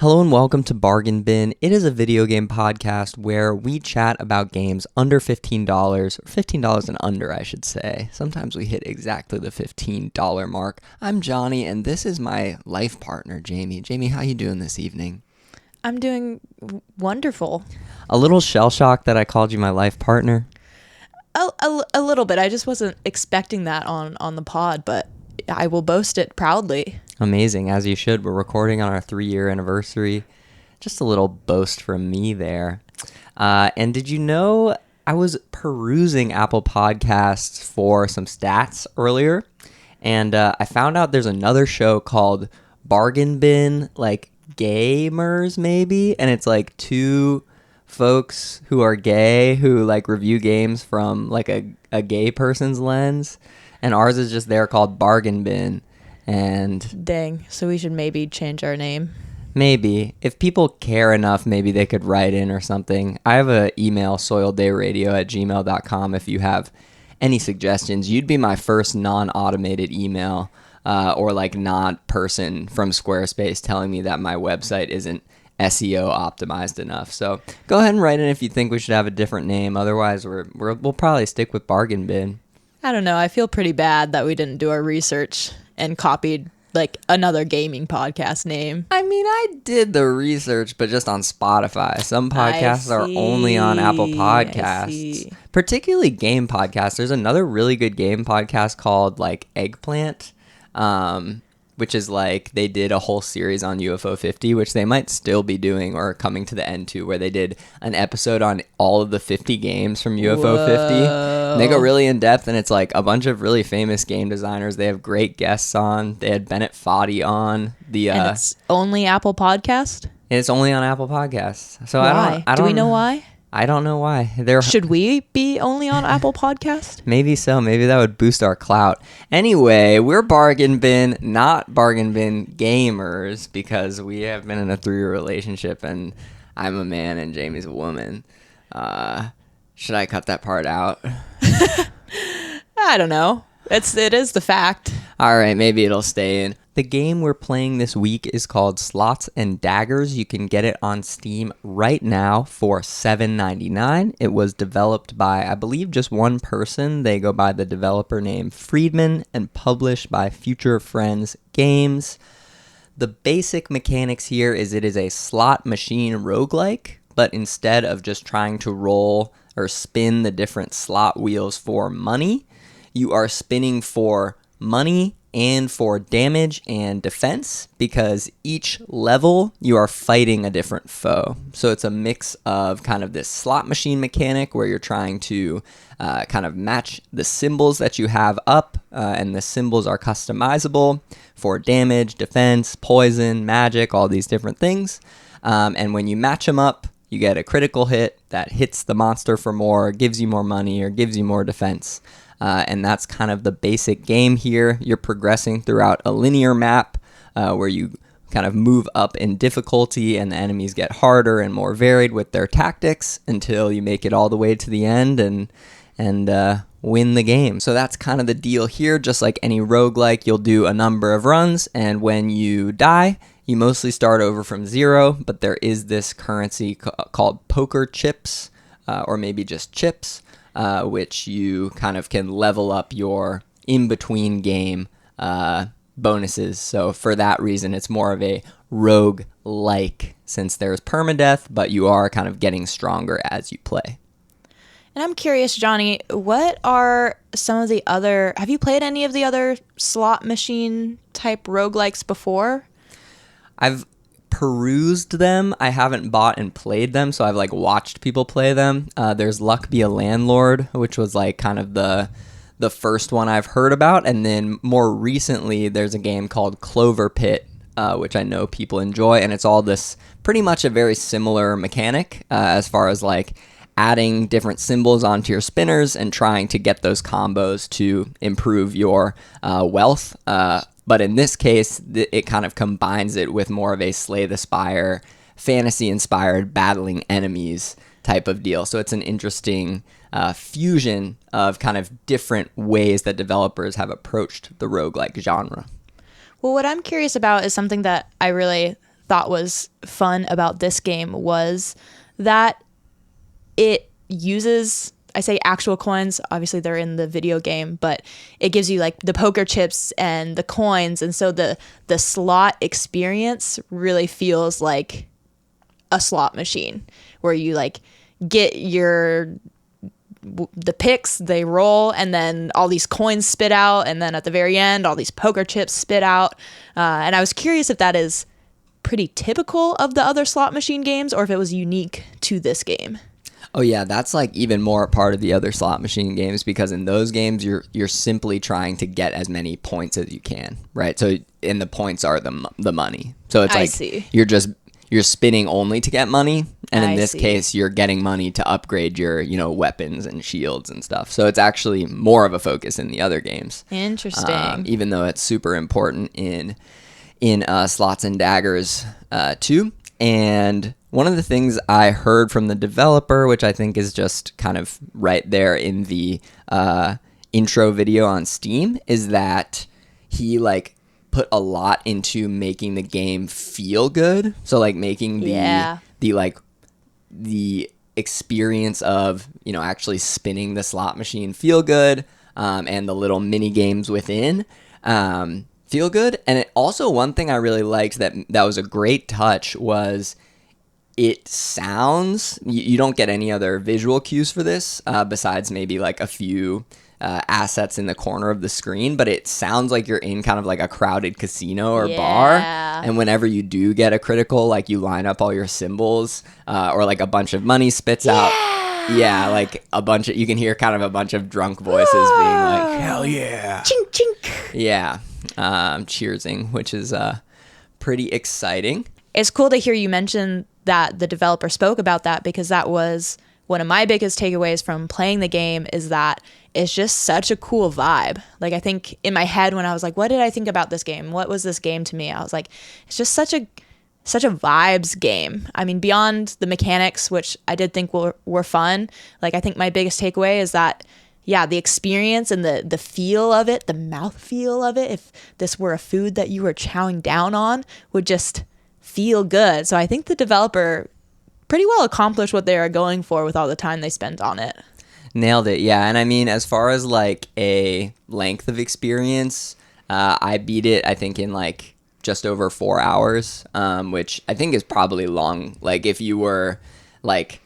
Hello and welcome to Bargain Bin. It is a video game podcast where we chat about games under $15, or $15 and under, I should say. Sometimes we hit exactly the $15 mark. I'm Johnny, and this is my life partner, Jamie. Jamie, how you doing this evening? I'm doing wonderful. A little shell-shocked that I called you my life partner? A little bit. I just wasn't expecting that on the pod, but I will boast it proudly. Amazing, as you should. We're recording on our 3-year anniversary. Just a little boast from me there. And did you know I was perusing Apple Podcasts for some stats earlier, and I found out there's another show called Bargain Bin, like Gamers maybe, and it's like two folks who are gay who like review games from like a gay person's lens, and ours is just there called Bargain Bin. And dang, so we should maybe change our name. Maybe. If people care enough, maybe they could write in or something. I have an email, soildayradio@gmail.com. If you have any suggestions, you'd be my first non-automated email or like not person from Squarespace telling me that my website isn't SEO optimized enough. So go ahead and write in if you think we should have a different name. Otherwise, we'll probably stick with Bargain Bin. I don't know. I feel pretty bad that we didn't do our research and copied like another gaming podcast name. I mean, I did the research, but just on Spotify. Some podcasts are only on Apple Podcasts, particularly game podcasts. There's another really good game podcast called like Eggplant, which is like they did a whole series on UFO 50, which they might still be doing or coming to the end to, where they did an episode on all of the 50 games from UFO 50. And they go really in depth, and it's like a bunch of really famous game designers. They have great guests on. They had Bennett Foddy on. And it's only Apple Podcast? It's only on Apple Podcasts. So why? I don't Do we know why? I don't know why. Should we be only on Apple Podcast? Maybe so. Maybe that would boost our clout. Anyway, we're Bargain Bin, not Bargain Bin gamers, because we have been in a 3-year relationship, and I'm a man and Jamie's a woman. Should I cut that part out? I don't know. It is the fact. All right, maybe it'll stay in. The game we're playing this week is called Slots and Daggers. You can get it on Steam right now for $7.99. It was developed by, I believe, just one person. They go by the developer name Friedman and published by Future Friends Games. The basic mechanics here is it is a slot machine roguelike, but instead of just trying to roll or spin the different slot wheels for money, you are spinning for money and for damage and defense, because each level you are fighting a different foe. So it's a mix of kind of this slot machine mechanic where you're trying to kind of match the symbols that you have up, and the symbols are customizable for damage, defense, poison, magic, all these different things. And when you match them up, you get a critical hit that hits the monster for more, gives you more money, or gives you more defense. And that's kind of the basic game here. You're progressing throughout a linear map where you kind of move up in difficulty, and the enemies get harder and more varied with their tactics until you make it all the way to the end and win the game. So that's kind of the deal here. Just like any roguelike, you'll do a number of runs, and when you die, you mostly start over from zero, but there is this currency called poker chips, or maybe just chips, which you kind of can level up your in-between game bonuses. So for that reason, it's more of a rogue-like, since there's permadeath, but you are kind of getting stronger as you play. And I'm curious, Johnny, what are some of the other... Have you played any of the other slot machine type roguelikes before? I've perused them. I haven't bought and played them, so I've like watched people play them. There's Luck Be a Landlord, which was like kind of the first one I've heard about, and then more recently there's a game called Clover Pit, which I know people enjoy, and it's all this pretty much a very similar mechanic as far as like adding different symbols onto your spinners and trying to get those combos to improve your wealth. But in this case, it kind of combines it with more of a Slay the Spire, fantasy-inspired battling enemies type of deal. So it's an interesting fusion of kind of different ways that developers have approached the roguelike genre. Well, what I'm curious about is something that I really thought was fun about this game was that it uses, I say actual coins, obviously they're in the video game, but it gives you like the poker chips and the coins, and so the slot experience really feels like a slot machine where you like get the picks, they roll, and then all these coins spit out, and then at the very end all these poker chips spit out. And I was curious if that is pretty typical of the other slot machine games or if it was unique to this game. Oh yeah, that's like even more a part of the other slot machine games, because in those games you're simply trying to get as many points as you can, right? So and the points are the money. So it's like you're spinning only to get money, and in this case you're getting money to upgrade your, you know, weapons and shields and stuff. So it's actually more of a focus in the other games. Interesting. Even though it's super important in Slots and Daggers too. And one of the things I heard from the developer, which I think is just kind of right there in the intro video on Steam, is that he like put a lot into making the game feel good. So like making the experience of, you know, actually spinning the slot machine feel good, and the little mini games within feel good. And it also, one thing I really liked that was a great touch was it sounds, you don't get any other visual cues for this besides maybe like a few assets in the corner of the screen, but it sounds like you're in kind of like a crowded casino or bar. And whenever you do get a critical, like you line up all your symbols, or like a bunch of money spits out. Yeah, like you can hear kind of a bunch of drunk voices being like, hell yeah. Chink, chink. Yeah. Cheersing, which is pretty exciting. It's cool to hear you mention that the developer spoke about that, because that was one of my biggest takeaways from playing the game, is that it's just such a cool vibe. Like, I think in my head when I was like, what did I think about this game? What was this game to me? I was like, it's just such a vibes game. I mean, beyond the mechanics, which I did think were fun, like I think my biggest takeaway is that, yeah, the experience and the feel of it, the mouth feel of it, if this were a food that you were chowing down on, would just feel good. So I think the developer pretty well accomplished what they are going for with all the time they spent on it. Nailed it, yeah. And I mean, as far as like a length of experience, I beat it, I think, in like just over 4 hours, which I think is probably long. Like if you were like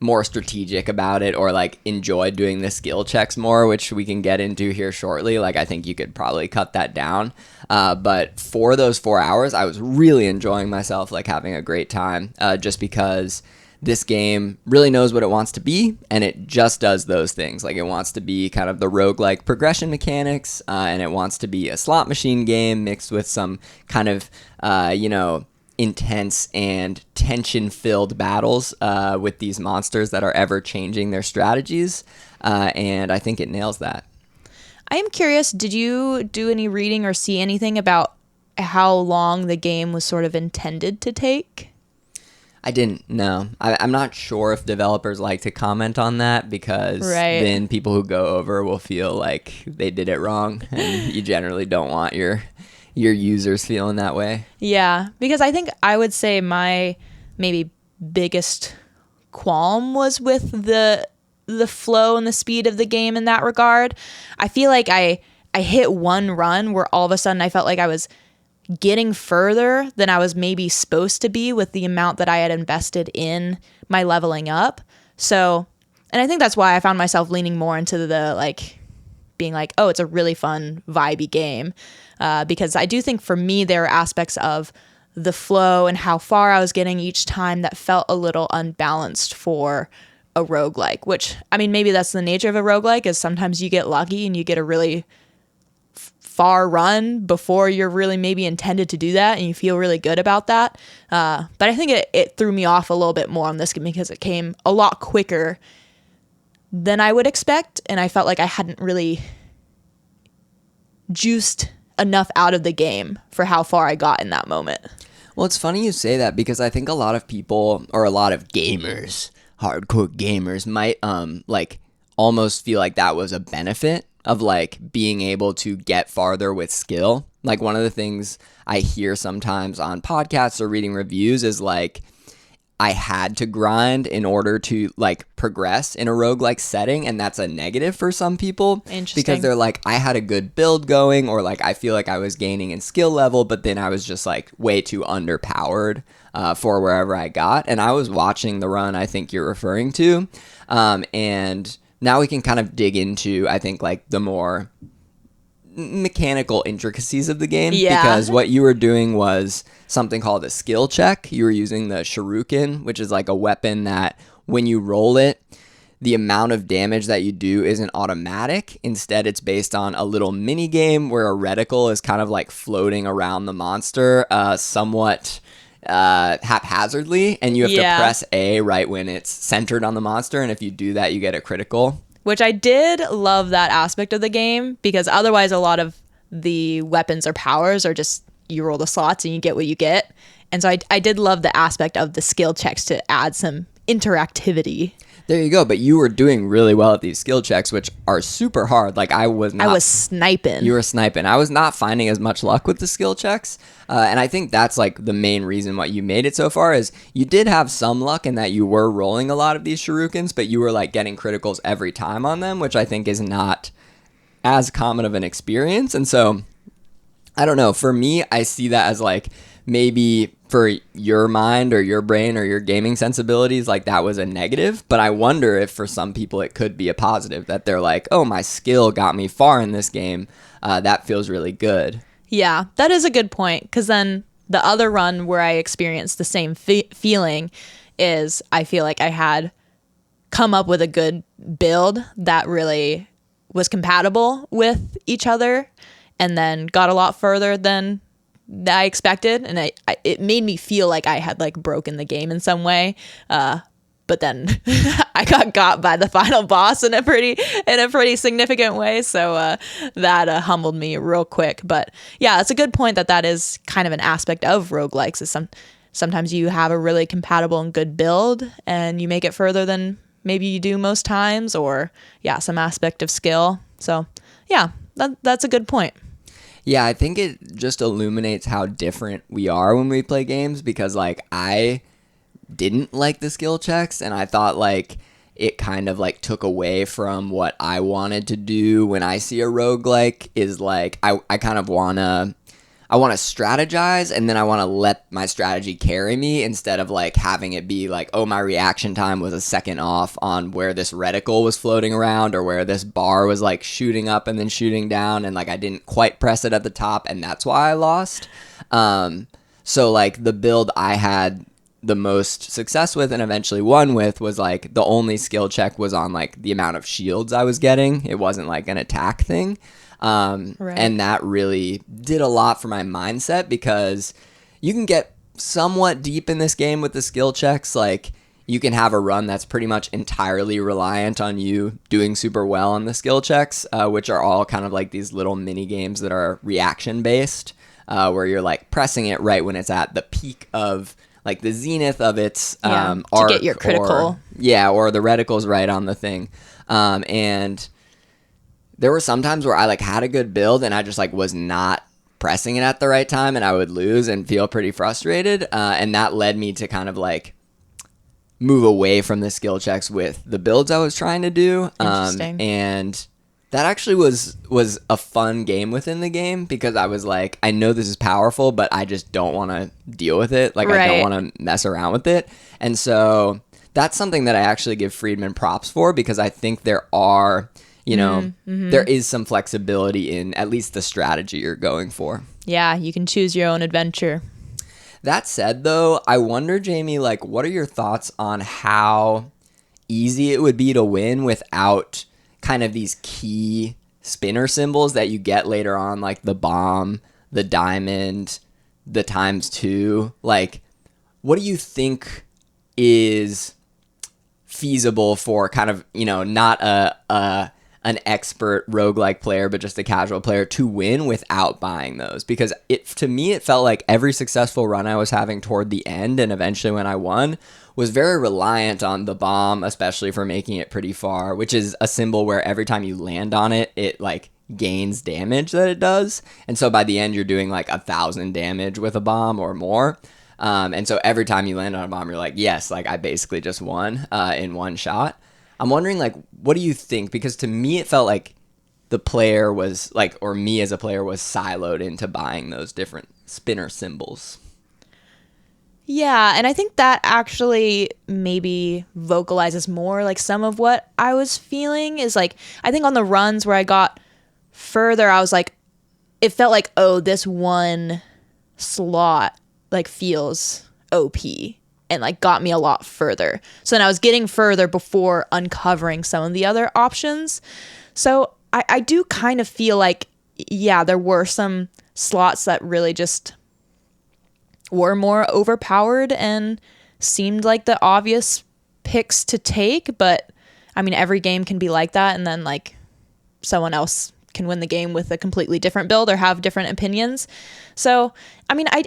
more strategic about it, or like enjoyed doing the skill checks more, which we can get into here shortly, like I think you could probably cut that down. But for those 4 hours, I was really enjoying myself, like having a great time, just because this game really knows what it wants to be, and it just does those things. Like it wants to be kind of the roguelike progression mechanics, and it wants to be a slot machine game mixed with some kind of, intense and tension-filled battles with these monsters that are ever changing their strategies, and I think it nails that. I am curious, did you do any reading or see anything about how long the game was sort of intended to take? I didn't know. I'm not sure if developers like to comment on that, because then people who go over will feel like they did it wrong, and you generally don't want your users feeling that way. Yeah, because I think I would say my maybe biggest qualm was with the flow and the speed of the game in that regard. I feel like I hit one run where all of a sudden I felt like I was getting further than I was maybe supposed to be with the amount that I had invested in my leveling up. So, and I think that's why I found myself leaning more into the like being like, oh, it's a really fun, vibey game. Because I do think for me, there are aspects of the flow and how far I was getting each time that felt a little unbalanced for a roguelike, which, I mean, maybe that's the nature of a roguelike, is sometimes you get lucky and you get a really far run before you're really maybe intended to do that, and you feel really good about that. But I think it threw me off a little bit more on this game because it came a lot quicker than I would expect, and I felt like I hadn't really juiced enough out of the game for how far I got in that moment. Well, it's funny you say that, because I think a lot of people, or a lot of gamers, hardcore gamers, might like almost feel like that was a benefit of like being able to get farther with skill. Like, one of the things I hear sometimes on podcasts or reading reviews is like, I had to grind in order to like progress in a roguelike setting, and that's a negative for some people. Interesting. Because they're like, I had a good build going, or like I feel like I was gaining in skill level, but then I was just like way too underpowered for wherever I got. And I was watching the run I think you're referring to, and now we can kind of dig into, I think, like the more mechanical intricacies of the game. Yeah. Because what you were doing was something called a skill check. You were using the shuriken, which is like a weapon that when you roll it, the amount of damage that you do isn't automatic. Instead, it's based on a little mini game where a reticle is kind of like floating around the monster somewhat haphazardly, and you have to press A right when it's centered on the monster, and if you do that, you get a critical. Which I did love that aspect of the game, because otherwise a lot of the weapons or powers are just you roll the slots and you get what you get. And so I did love the aspect of the skill checks to add some interactivity. There you go. But you were doing really well at these skill checks, which are super hard. Like I was sniping. You were sniping. I was not finding as much luck with the skill checks. And I think that's like the main reason why you made it so far is you did have some luck in that you were rolling a lot of these shurikens, but you were like getting criticals every time on them, which I think is not as common of an experience. And so I don't know. For me, I see that as like maybe for your mind or your brain or your gaming sensibilities, like that was a negative. But I wonder if for some people it could be a positive, that they're like, oh, my skill got me far in this game. That feels really good. Yeah, that is a good point. Because then the other run where I experienced the same feeling is I feel like I had come up with a good build that really was compatible with each other, and then got a lot further than I expected, and it made me feel like I had like broken the game in some way, but then I got by the final boss in a pretty significant way, so that humbled me real quick. But yeah, it's a good point that is kind of an aspect of roguelikes, is sometimes you have a really compatible and good build and you make it further than maybe you do most times, or some aspect of skill. So yeah, that's a good point. Yeah, I think it just illuminates how different we are when we play games, because like I didn't like the skill checks, and I thought like it kind of like took away from what I wanted to do when I see a roguelike. Is like I kind of want to strategize, and then I want to let my strategy carry me, instead of like having it be like, oh, my reaction time was a second off on where this reticle was floating around, or where this bar was like shooting up and then shooting down, and like I didn't quite press it at the top, and that's why I lost. So like the build I had the most success with and eventually won with was like the only skill check was on like the amount of shields I was getting. It wasn't like an attack thing. Right. And that really did a lot for my mindset, because you can get somewhat deep in this game with the skill checks. Like you can have a run that's pretty much entirely reliant on you doing super well on the skill checks, which are all kind of like these little mini games that are reaction based, where you're like pressing it right when it's at the peak of like the zenith of its arc, to get your critical. Or the reticle's right on the thing. And there were some times where I like had a good build and I just like was not pressing it at the right time, and I would lose and feel pretty frustrated. And that led me to kind of like move away from the skill checks with the builds I was trying to do. Interesting. And that actually was a fun game within the game, because I was like, I know this is powerful, but I just don't want to deal with it. Like, right. I don't want to mess around with it. And so that's something that I actually give Friedman props for, because I think there are, there is some flexibility in at least the strategy you're going for. Yeah, you can choose your own adventure. That said, though, I wonder, Jamie, like, what are your thoughts on how easy it would be to win without kind of these key spinner symbols that you get later on, like the bomb, the diamond, the ×2? Like, what do you think is feasible for kind of, not an expert roguelike player, but just a casual player to win without buying those? Because to me, it felt like every successful run I was having toward the end, and eventually when I won, was very reliant on the bomb, especially for making it pretty far, which is a symbol where every time you land on it, it like gains damage that it does. And so by the end, you're doing like 1,000 damage with a bomb or more. And so every time you land on a bomb, you're like, yes, like I basically just won in one shot. I'm wondering, like, what do you think? Because to me, it felt like the player was like, or me as a player was siloed into buying those different spinner symbols. Yeah, and I think that actually maybe vocalizes more like some of what I was feeling is like, I think on the runs where I got further, I was like, it felt like, oh, this one slot like feels OP and like got me a lot further. So then I was getting further before uncovering some of the other options. So I do kind of feel like, yeah, there were some slots that really just were more overpowered and seemed like the obvious picks to take. But I mean, every game can be like that. And then like someone else can win the game with a completely different build or have different opinions. So, I mean, I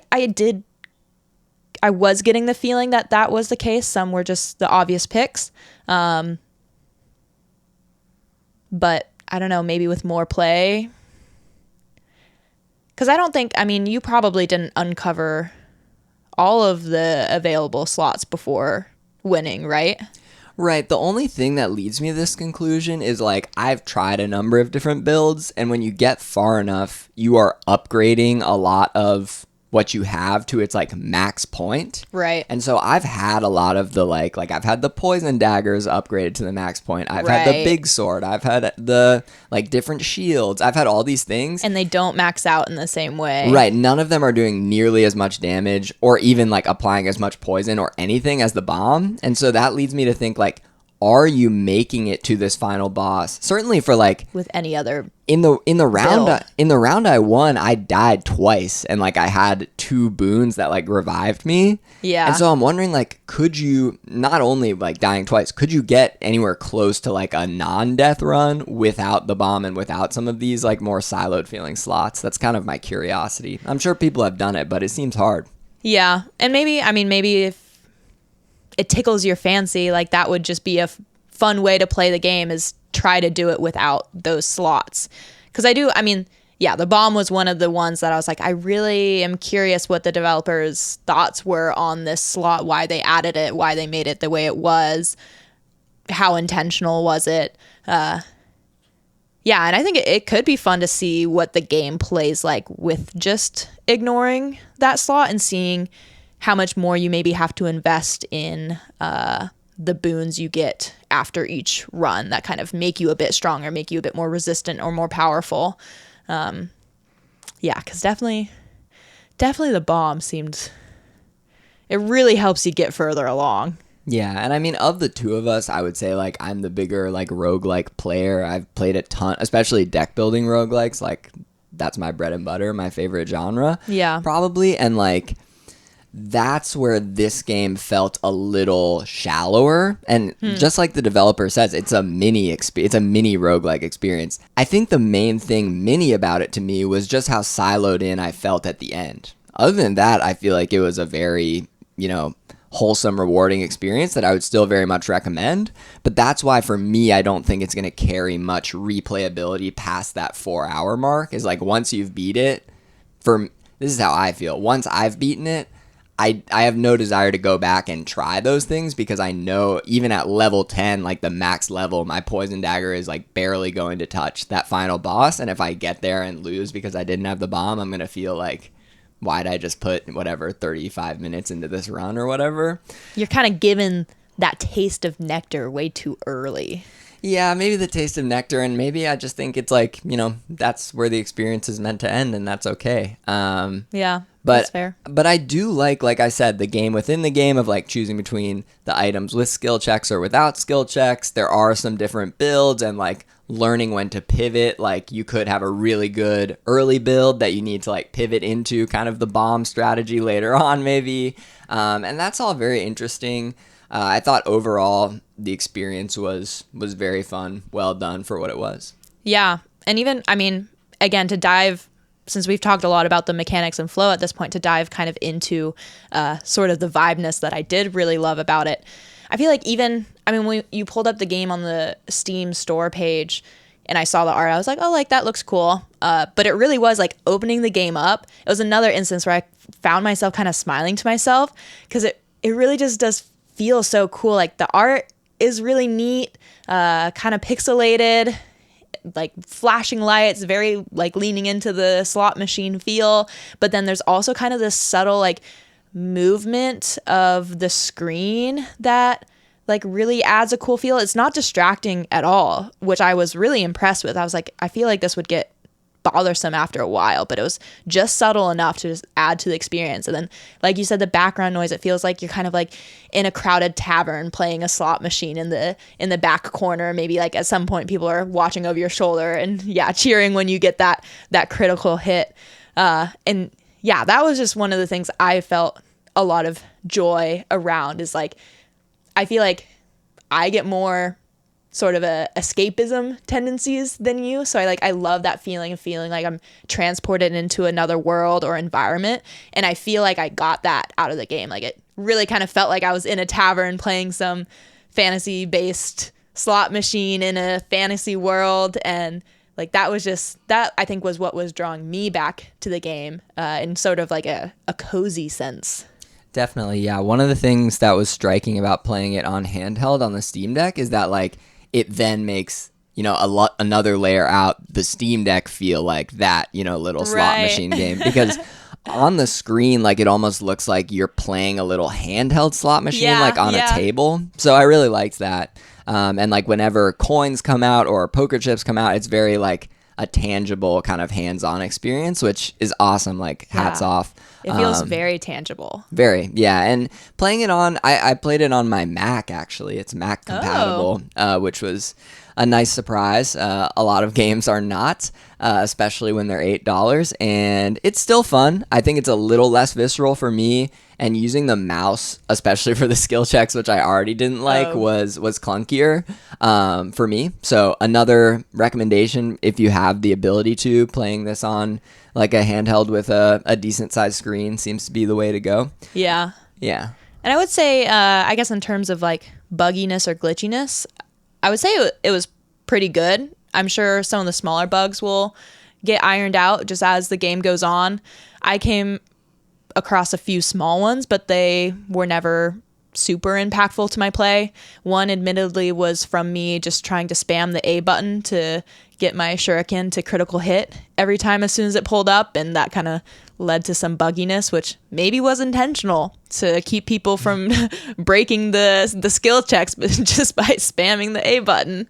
was getting the feeling that that was the case. Some were just the obvious picks. But I don't know, maybe with more play. Because I don't think, I mean, you probably didn't uncover all of the available slots before winning, right? Right. The only thing that leads me to this conclusion is like I've tried a number of different builds, and when you get far enough, you are upgrading a lot of what you have to its like max point. Right. And so I've had a lot of the like I've had the poison daggers upgraded to the max point. I've had the big sword. I've had the like different shields. I've had all these things. And they don't max out in the same way. Right. None of them are doing nearly as much damage or even like applying as much poison or anything as the bomb. And so that leads me to think like, are you making it to this final boss? Certainly for like with any other in the round build. In the round I won, I died twice and like I had 2 boons that like revived me. Yeah. And so I'm wondering like, could you not only like dying twice, could you get anywhere close to like a non-death run without the bomb and without some of these like more siloed feeling slots? That's kind of my curiosity. I'm sure people have done it, but it seems hard. Yeah. And maybe if it tickles your fancy, like that would just be a fun way to play the game, is try to do it without those slots. Because the bomb was one of the ones that I was like, I really am curious what the developers' thoughts were on this slot, why they added it, why they made it the way it was, how intentional was it. And I think it could be fun to see what the game plays like with just ignoring that slot and seeing how much more you maybe have to invest in the boons you get after each run that kind of make you a bit stronger, make you a bit more resistant or more powerful. Because definitely the bomb seemed, it really helps you get further along. Yeah, and I mean, of the two of us, I would say like I'm the bigger like roguelike player. I've played a ton, especially deck building roguelikes. Like that's my bread and butter, my favorite genre. Yeah. Probably. And like that's where this game felt a little shallower. And just like the developer says, it's a mini roguelike experience. I think the main thing mini about it to me was just how siloed in I felt at the end. Other than that, I feel like it was a very, wholesome, rewarding experience that I would still very much recommend. But that's why for me, I don't think it's going to carry much replayability past that 4-hour mark. Is like once you've beat it, this is how I feel. Once I've beaten it, I have no desire to go back and try those things, because I know even at level 10, like the max level, my poison dagger is like barely going to touch that final boss. And if I get there and lose because I didn't have the bomb, I'm going to feel like, why'd I just put 35 minutes into this run or whatever? You're kind of given that taste of nectar way too early. Yeah, maybe the taste of nectar, and maybe I just think it's like, that's where the experience is meant to end, and that's okay. Yeah, that's fair. But I do like I said, the game within the game of like choosing between the items with skill checks or without skill checks. There are some different builds, and like learning when to pivot. Like you could have a really good early build that you need to like pivot into kind of the bomb strategy later on maybe. And that's all very interesting. I thought overall the experience was very fun, well done for what it was. Yeah. And even, again, to dive, since we've talked a lot about the mechanics and flow at this point, to dive kind of into sort of the vibeness that I did really love about it. I feel like when you pulled up the game on the Steam store page, and I saw the art, I was like, oh, like that looks cool. But it really was like opening the game up. It was another instance where I found myself kind of smiling to myself because it really just does feel so cool. Like the art is really neat, kind of pixelated, like flashing lights, very like leaning into the slot machine feel. But then there's also kind of this subtle like movement of the screen that like really adds a cool feel. It's not distracting at all, which I was really impressed with. I was like, I feel like this would get bothersome after a while, but it was just subtle enough to just add to the experience. And then, like you said, the background noise, it feels like you're kind of like in a crowded tavern playing a slot machine in the back corner. Maybe like at some point people are watching over your shoulder and cheering when you get that critical hit. And yeah, that was just one of the things I felt a lot of joy around, is like, I feel like I get more sort of a escapism tendencies than you. So I love that feeling of feeling like I'm transported into another world or environment. And I feel like I got that out of the game. Like it really kind of felt like I was in a tavern playing some fantasy based slot machine in a fantasy world. And like that was just, that I think was what was drawing me back to the game in sort of like a cozy sense. Definitely, yeah. One of the things that was striking about playing it on handheld on the Steam Deck is that like it then makes, another layer out the Steam Deck feel like that, little slot machine game. Because on the screen, like it almost looks like you're playing a little handheld slot machine, like on a table. So I really liked that. And like whenever coins come out or poker chips come out, it's very like a tangible kind of hands-on experience, which is awesome. Like hats off. It feels very tangible. Very, yeah. And playing it on, I played it on my Mac, actually. It's Mac compatible, which was a nice surprise. A lot of games are not, especially when they're $8. And it's still fun. I think it's a little less visceral for me. And using the mouse, especially for the skill checks, which I already didn't like, was clunkier for me. So another recommendation, if you have the ability to, playing this on like a handheld with a decent sized screen seems to be the way to go. Yeah. Yeah. And I would say, I guess in terms of like bugginess or glitchiness, I would say it was pretty good. I'm sure some of the smaller bugs will get ironed out just as the game goes on. I came across a few small ones, but they were never super impactful to my play. One admittedly was from me just trying to spam the A button to get my shuriken to critical hit every time as soon as it pulled up, and that kind of led to some bugginess, which maybe was intentional to keep people from breaking the skill checks just by spamming the A button.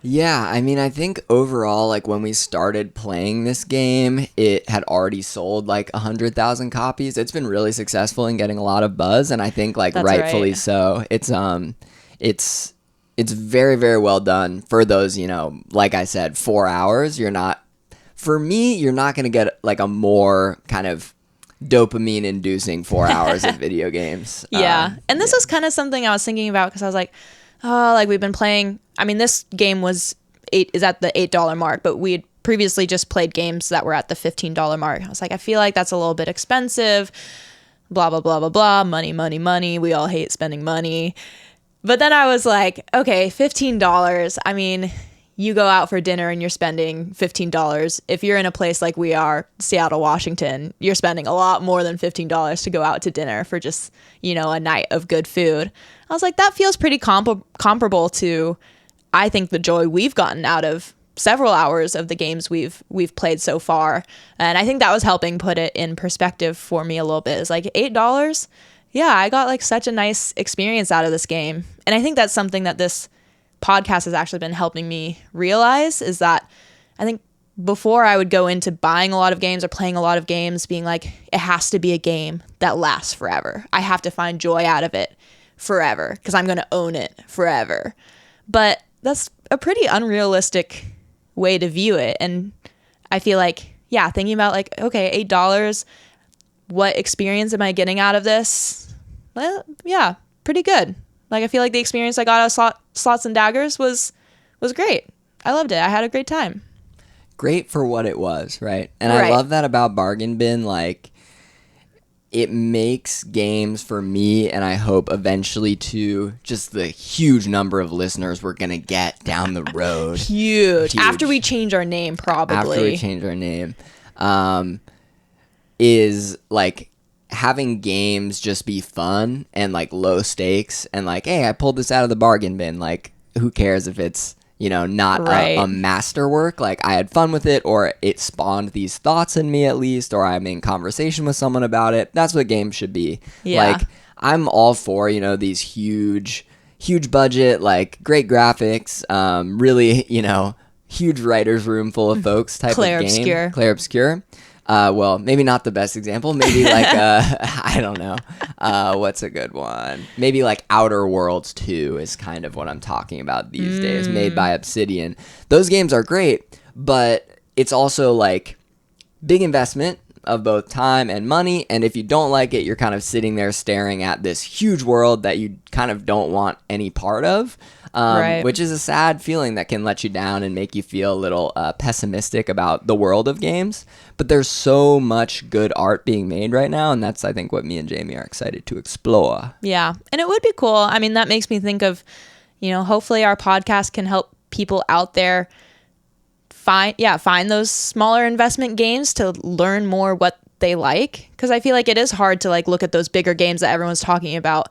Yeah, I mean, I think overall, like when we started playing this game, it had already sold like 100,000 copies. It's been really successful in getting a lot of buzz, and I think like rightfully so. It's very, very well done for those, like I said, 4 hours. You're not going to get like a more kind of dopamine inducing 4 hours of video games. Yeah. And this is kind of something I was thinking about, because I was like, oh, like we've been playing, I mean, this game is at the $8 mark, but we had previously just played games that were at the $15 mark. I was like, I feel like that's a little bit expensive, blah, blah, blah, blah, blah, money, money, money. We all hate spending money. But then I was like, okay, $15. I mean, you go out for dinner and you're spending $15. If you're in a place like we are, Seattle, Washington, you're spending a lot more than $15 to go out to dinner for just, a night of good food. I was like, that feels pretty comparable to, I think, the joy we've gotten out of several hours of the games we've played so far. And I think that was helping put it in perspective for me a little bit. It's like $8. Yeah, I got like such a nice experience out of this game. And I think that's something that this podcast has actually been helping me realize, is that I think before I would go into buying a lot of games or playing a lot of games being like, it has to be a game that lasts forever. I have to find joy out of it forever because I'm going to own it forever. But that's a pretty unrealistic way to view it. And I feel like, thinking about like, okay, $8, what experience am I getting out of this? Well, yeah, pretty good. Like, I feel like the experience I got out of Slots and Daggers was great. I loved it. I had a great time. Great for what it was, right? And I love that about Bargain Bin. Like, it makes games for me, and I hope eventually to just the huge number of listeners we're going to get down the road. Huge. After we change our name, probably. After we change our name. Is like having games just be fun and like low stakes and like, hey, I pulled this out of the bargain bin. Like, who cares if it's, not a masterwork? Like, I had fun with it, or it spawned these thoughts in me at least, or I'm in conversation with someone about it. That's what games should be. Yeah. Like, I'm all for, these huge budget, like great graphics, really, huge writer's room full of folks type of game. Claire Obscure. Well, maybe not the best example. Maybe like, I don't know. What's a good one? Maybe like Outer Worlds 2 is kind of what I'm talking about these days, made by Obsidian. Those games are great, but it's also like big investment of both time and money. And if you don't like it, you're kind of sitting there staring at this huge world that you kind of don't want any part of. Which is a sad feeling that can let you down and make you feel a little pessimistic about the world of games. But there's so much good art being made right now, and that's, I think, what me and Jamie are excited to explore. Yeah, and it would be cool. I mean, that makes me think of, hopefully our podcast can help people out there find those smaller investment games to learn more what they like. Because I feel like it is hard to like look at those bigger games that everyone's talking about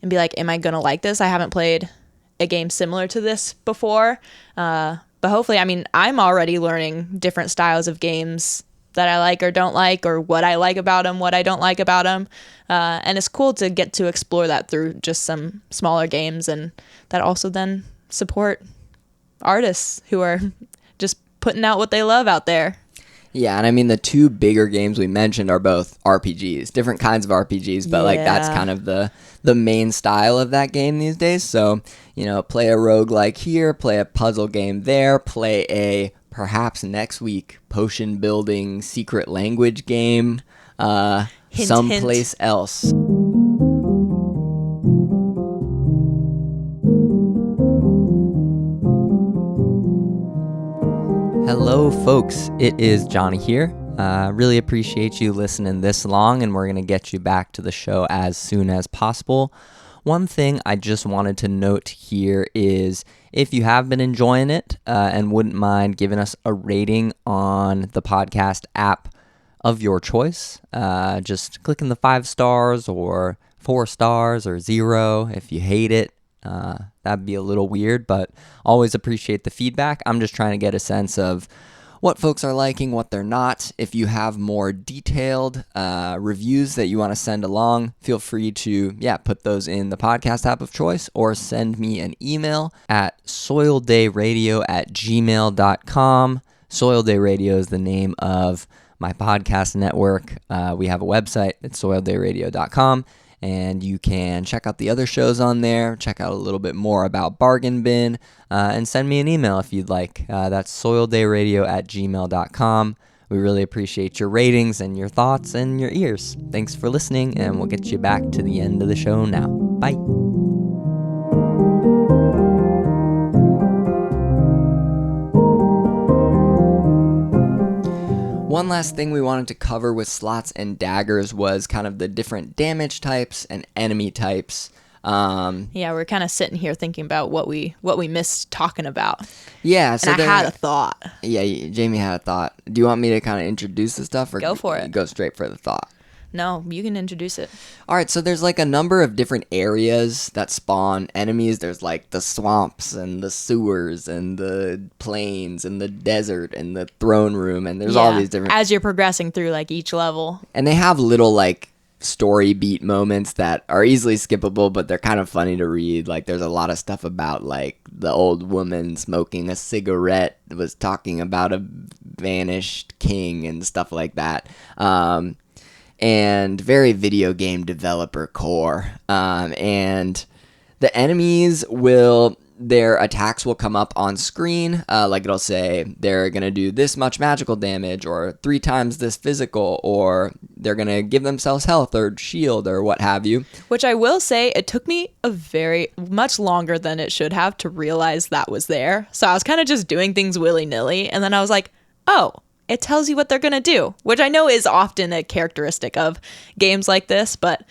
and be like, am I going to like this? I haven't played a game similar to this before, but hopefully, I mean, I'm already learning different styles of games that I like or don't like, or what I like about them, what I don't like about them, and it's cool to get to explore that through just some smaller games, and that also then support artists who are just putting out what they love out there. Yeah, and I mean, the two bigger games we mentioned are both RPGs, different kinds of RPGs, but like that's kind of the main style of that game these days. So, play a roguelike here, play a puzzle game there, play a, perhaps next week, potion building secret language game someplace else. Hello, folks. It is Johnny here. Really appreciate you listening this long, and we're going to get you back to the show as soon as possible. One thing I just wanted to note here is if you have been enjoying it and wouldn't mind giving us a rating on the podcast app of your choice, just clicking the 5 stars or 4 stars or 0 if you hate it. That'd be a little weird, but always appreciate the feedback. I'm just trying to get a sense of what folks are liking, what they're not. If you have more detailed reviews that you want to send along, feel free to put those in the podcast app of choice, or send me an email at soildayradio@gmail.com. Soil Day Radio is the name of my podcast network. We have a website. It's soildayradio.com. And you can check out the other shows on there, check out a little bit more about Bargain Bin, and send me an email if you'd like. That's soildayradio@gmail.com. We really appreciate your ratings and your thoughts and your ears. Thanks for listening, and we'll get you back to the end of the show now. Bye. One last thing we wanted to cover with Slots and Daggers was kind of the different damage types and enemy types. We're kind of sitting here thinking about what we missed talking about. Yeah, so and I had a thought. Yeah, Jamie had a thought. Do you want me to kind of introduce the stuff, or go for it? Go straight for the thought. No, you can introduce it. All right, so there's like a number of different areas that spawn enemies. There's like the swamps and the sewers and the plains and the desert and the throne room, and there's all these different... as you're progressing through like each level. And they have little like story beat moments that are easily skippable, but they're kind of funny to read. Like there's a lot of stuff about like the old woman smoking a cigarette was talking about a vanished king and stuff like that. And very video game developer core. And the enemies their attacks will come up on screen. Like it'll say they're going to do this much magical damage, or 3 times this physical, or they're going to give themselves health or shield or what have you. Which I will say, it took me a very much longer than it should have to realize that was there. So I was kind of just doing things willy-nilly. And then I was like, oh, it tells you what they're going to do, which I know is often a characteristic of games like this, but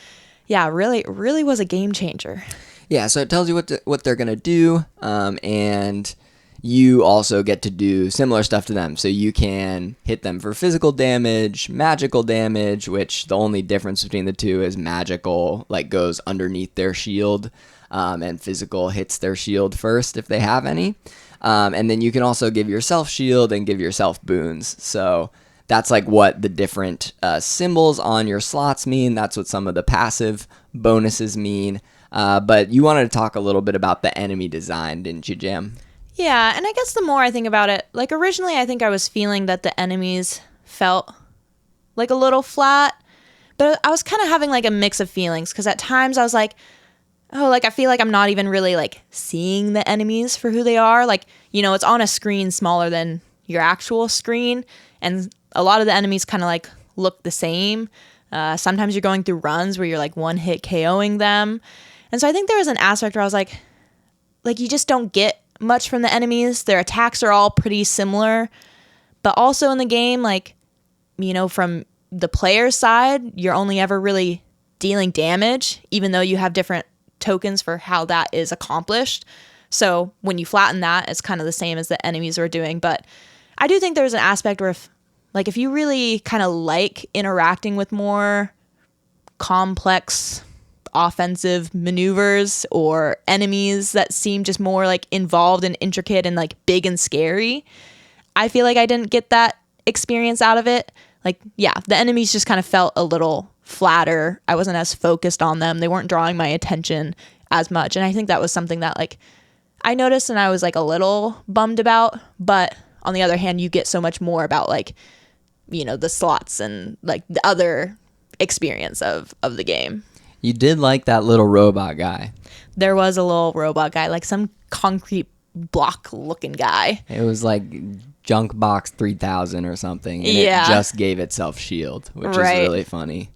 yeah, really was a game changer. Yeah, so it tells you what they're going to do, and you also get to do similar stuff to them. So you can hit them for physical damage, magical damage, which the only difference between the two is magical like goes underneath their shield, and physical hits their shield first if they have any. And then you can also give yourself shield and give yourself boons. So that's like what the different symbols on your slots mean. That's what some of the passive bonuses mean. But you wanted to talk a little bit about the enemy design, didn't you, Jam? Yeah, and I guess the more I think about it, like originally I think I was feeling that the enemies felt like a little flat, but I was kind of having like a mix of feelings because at times I was like, oh, like I feel like I'm not even really like seeing the enemies for who they are. Like, you know, it's on a screen smaller than your actual screen, and a lot of the enemies kind of like look the same. Sometimes you're going through runs where you're like one hit KOing them. And so I think there was an aspect where I was like you just don't get much from the enemies. Their attacks are all pretty similar, but also in the game, like, you know, from the player's side, you're only ever really dealing damage, even though you have different tokens for how that is accomplished. So when you flatten that, it's kind of the same as the enemies are doing. But I do think there's an aspect where if you really kind of like interacting with more complex offensive maneuvers or enemies that seem just more like involved and intricate and like big and scary, I feel like I didn't get that experience out of it. Like, yeah, the enemies just kind of felt a little flatter. I wasn't as focused on them. They weren't drawing my attention as much. And I think that was something that like I noticed and I was like a little bummed about. But on the other hand, you get so much more about like, you know, the slots and like the other experience of the game. You did like that little robot guy. There was a little robot guy, like some concrete block looking guy. It was like Junk Box 3000 or something, and Yeah. it just gave itself shield, which Right. is really funny.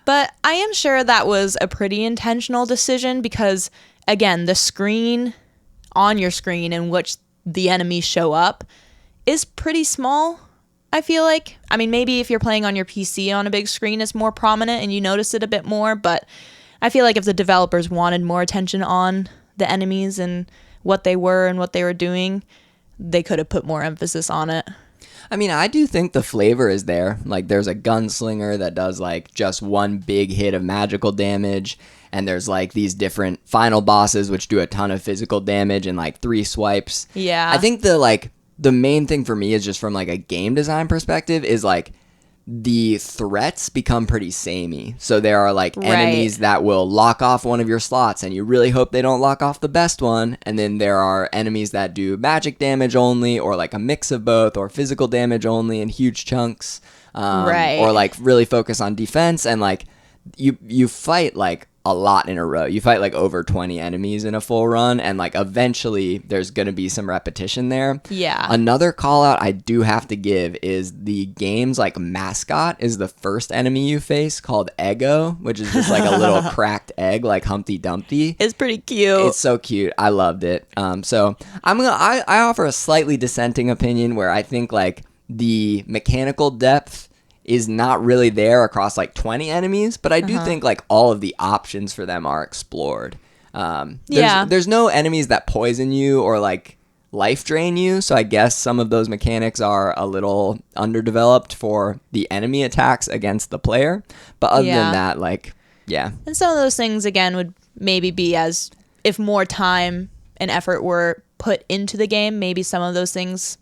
But I am sure that was a pretty intentional decision because, again, the screen on your screen in which the enemies show up is pretty small, I feel like. I mean, maybe if you're playing on your PC on a big screen, it's more prominent and you notice it a bit more. But I feel like if the developers wanted more attention on the enemies and what they were and what they were doing, they could have put more emphasis on it. I mean, I do think the flavor is there. Like, there's a gunslinger that does, like, just one big hit of magical damage, and there's, like, these different final bosses which do a ton of physical damage in, like, 3 swipes. Yeah. I think the main thing for me is just from, like, a game design perspective is, like, the threats become pretty samey. So there are, like, enemies that will lock off one of your slots, and you really hope they don't lock off the best one. And then there are enemies that do magic damage only, or, like, a mix of both, or physical damage only in huge chunks. Or, like, really focus on defense. And, like, you fight, like, a lot in a row. You fight like over 20 enemies in a full run, and like eventually there's going to be some repetition there. Yeah. Another call out I do have to give is the game's like mascot is the first enemy you face, called Eggo, which is just like a little cracked egg like Humpty Dumpty. It's pretty cute. It's so cute. I loved it. So I offer a slightly dissenting opinion where I think like the mechanical depth is not really there across like 20 enemies, but I do think like all of the options for them are explored. There's no enemies that poison you or like life drain you, so I guess some of those mechanics are a little underdeveloped for the enemy attacks against the player. But other than that, like, yeah. And some of those things, again, would maybe be as if more time and effort were put into the game, maybe some of those things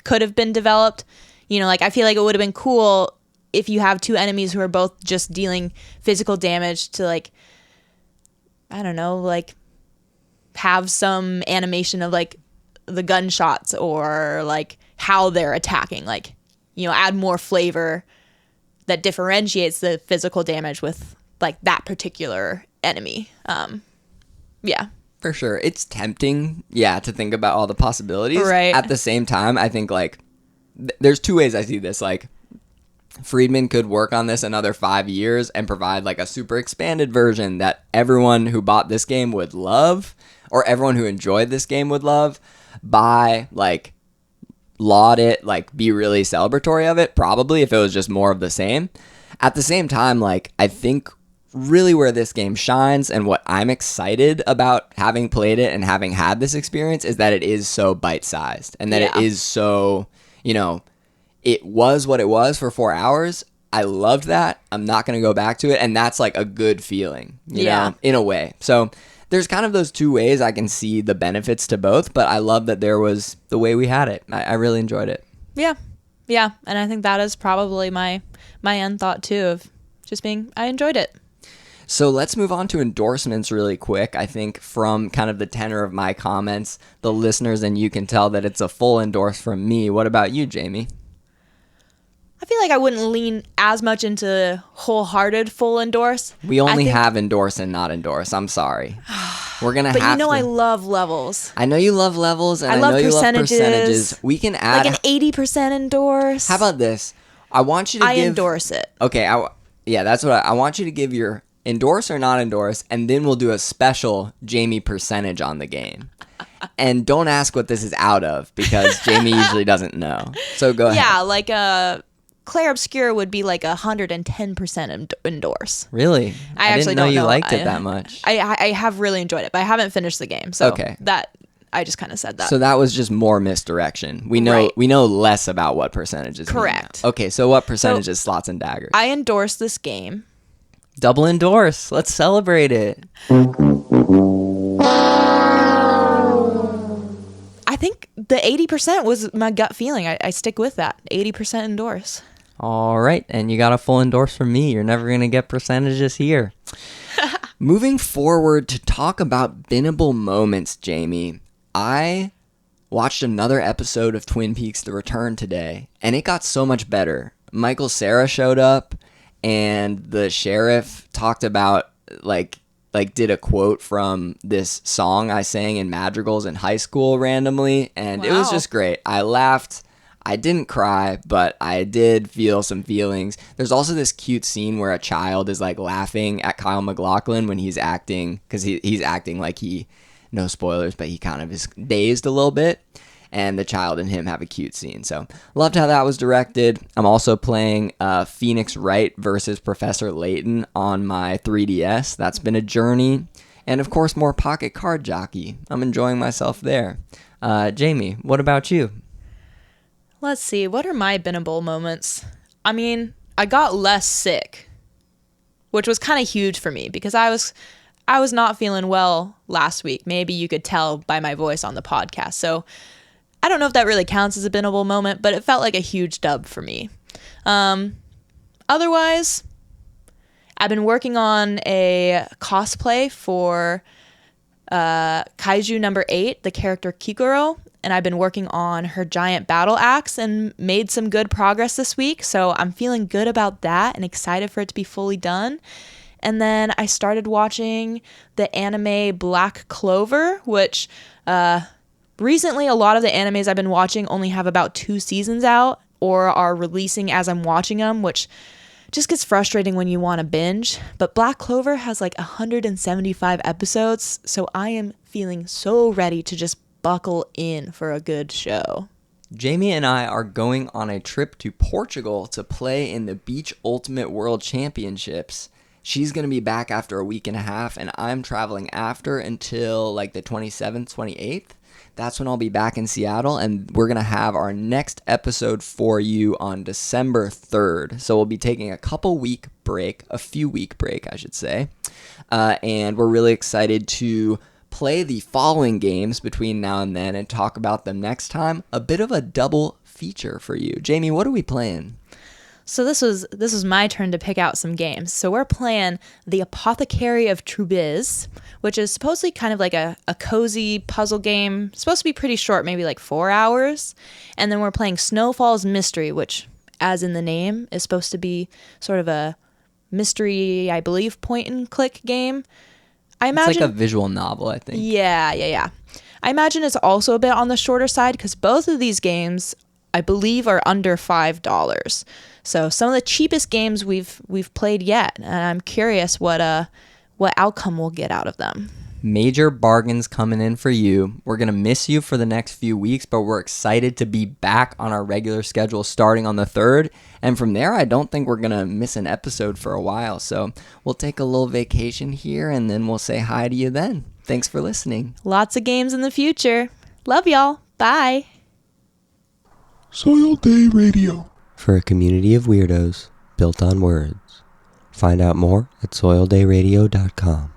could have been developed. You know, like I feel like it would have been cool if you have 2 enemies who are both just dealing physical damage to like, I don't know, like have some animation of like the gunshots or like how they're attacking, like, you know, add more flavor that differentiates the physical damage with like that particular enemy. Yeah. For sure. It's tempting, to think about all the possibilities. Right. At the same time, I think like there's 2 ways I see this. Like, Friedman could work on this another 5 years and provide like a super expanded version that everyone who bought this game would love, or everyone who enjoyed this game would love, by like laud it, like be really celebratory of it, probably, if it was just more of the same. At the same time, like, I think really where this game shines and what I'm excited about having played it and having had this experience is that it is so bite-sized and that it is so, you know, it was what it was for 4 hours. I loved that. I'm not going to go back to it. And that's like a good feeling, you know, in a way. So there's kind of those two ways I can see the benefits to both, but I love that there was the way we had it. I really enjoyed it. Yeah. Yeah. And I think that is probably my end thought too, of just being, I enjoyed it. So let's move on to endorsements really quick. I think from kind of the tenor of my comments, the listeners and you can tell that it's a full endorse from me. What about you, Jamie? I feel like I wouldn't lean as much into wholehearted full endorse. We only have endorse and not endorse. I'm sorry. We're going to have to. But you know I love levels. I know you love levels, and I love know you percentages. love percentages. We can add. Like an 80% endorse. How about this? I want you to give. I endorse it. Okay. Yeah, that's what I want you to give your endorse or not endorse, and then we'll do a special Jamie percentage on the game. And don't ask what this is out of, because Jamie usually doesn't know. So go ahead. Yeah, like Claire Obscure would be like 110% endorse. Really? I actually didn't know don't you know. liked it that much. I have really enjoyed it, but I haven't finished the game. So that I just kind of said that. So that was just more misdirection. We know less about what percentages. Correct. Okay, so what percentage is Slots and Daggers? I endorse this game. Double endorse. Let's celebrate it. I think the 80% was my gut feeling. I stick with that. 80% endorse. All right. And you got a full endorse from me. You're never going to get percentages here. Moving forward to talk about binnable moments, Jamie. I watched another episode of Twin Peaks The Return today, and it got so much better. Michael Cera showed up, and the sheriff talked about, like did a quote from this song I sang in madrigals in high school randomly, and It was just great. I laughed. I didn't cry, but I did feel some feelings. There's also this cute scene where a child is like laughing at Kyle MacLachlan when he's acting, because he's acting like no spoilers, but he kind of is dazed a little bit. And the child and him have a cute scene. So loved how that was directed. I'm also playing Phoenix Wright versus Professor Layton on my 3DS. That's been a journey. And of course, more Pocket Card Jockey. I'm enjoying myself there. Jamie, what about you? Let's see. What are my binnable moments? I mean, I got less sick, which was kind of huge for me because I was not feeling well last week. Maybe you could tell by my voice on the podcast. So I don't know if that really counts as a binnable moment, but it felt like a huge dub for me. Otherwise, I've been working on a cosplay for Kaiju number 8, the character Kikoro, and I've been working on her giant battle axe and made some good progress this week, so I'm feeling good about that and excited for it to be fully done. And then I started watching the anime Black Clover, which recently a lot of the animes I've been watching only have about 2 seasons out or are releasing as I'm watching them, which just gets frustrating when you want to binge. But Black Clover has like 175 episodes, so I am feeling so ready to just buckle in for a good show. Jamie and I are going on a trip to Portugal to play in the Beach Ultimate World Championships. She's going to be back after a week and a half, and I'm traveling after until like the 27th, 28th. That's when I'll be back in Seattle, and we're going to have our next episode for you on December 3rd. So we'll be taking a few week break, I should say. And we're really excited to play the following games between now and then and talk about them next time. A bit of a double feature for you. Jamie, what are we playing? So this was my turn to pick out some games. So we're playing The Apothecary of Troubiz, which is supposedly kind of like a cozy puzzle game. It's supposed to be pretty short, maybe like 4 hours. And then we're playing Snowfall's Mystery, which, as in the name, is supposed to be sort of a mystery, I believe, point-and-click game. It's like a visual novel, I think. Yeah. I imagine it's also a bit on the shorter side because both of these games, I believe, are under $5. So some of the cheapest games we've played yet, and I'm curious what outcome we'll get out of them. Major bargains coming in for you. We're going to miss you for the next few weeks, but we're excited to be back on our regular schedule starting on the 3rd. And from there, I don't think we're going to miss an episode for a while. So we'll take a little vacation here and then we'll say hi to you then. Thanks for listening. Lots of games in the future. Love y'all. Bye. Soil Day Radio. For a community of weirdos built on words. Find out more at soildayradio.com.